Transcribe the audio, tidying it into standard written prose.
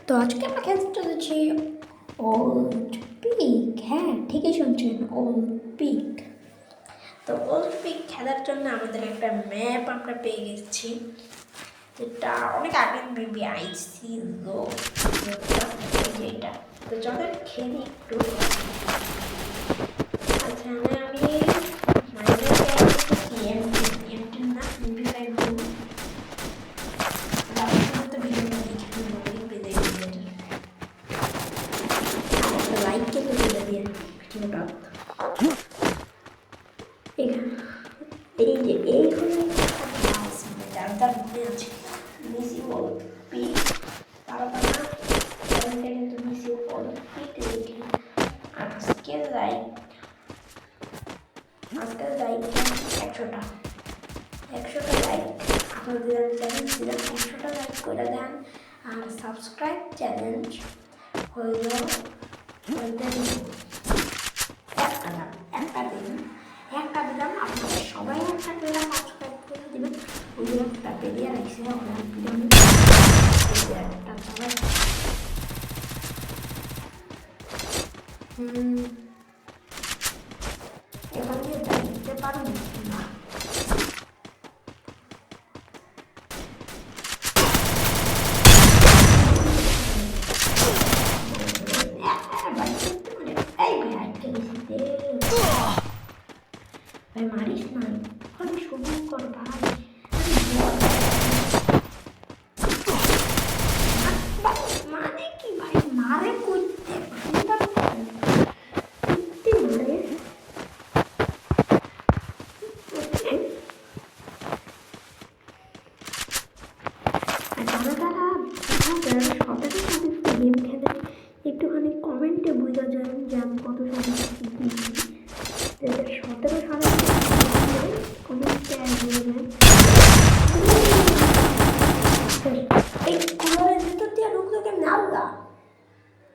তো আজকে আমরা খেলতে চলেছি ওল্ড পিক। হ্যাঁ, ঠিকই শুনছেন, ওল্ড পিক। তো ওল্ড পিক খেলার জন্য আমাদের একটা ম্যাপ আমরা পেয়ে গেছি, যেটা অনেক আগে মেবি আইছিল যেটা। তো চলেন খেলি একটু। আচ্ছা, আমি এই যে এই হলো যার মনে আছে মিসি ওল্ড পিক, তারপরে কিন্তু মিসি ওল্ড পিক লিখে আজকের লাইক 100টা লাইক আপনাদের চ্যালেঞ্জ দিলাম, 100টা লাইক করে দেন। আর সাবস্ক্রাইব চ্যালেঞ্জ হইল একটা দিলাম আপনাদের সবাই একটা করে সাবস্ক্রাইব করে দেবেন। ওই একটা পেরিয়ে রাখছে একটা সবাই এখান দিয়ে দিতে পারুন না। ভাই মারিস না, ওখানে শুরু কর ভাই। মানে কি ভাই, মারে করতে মারে গেম খেলে একটুখানি কমেন্টে বোঝা যায় যে আমি কত সালে 17 সালে কমেন্টে বলে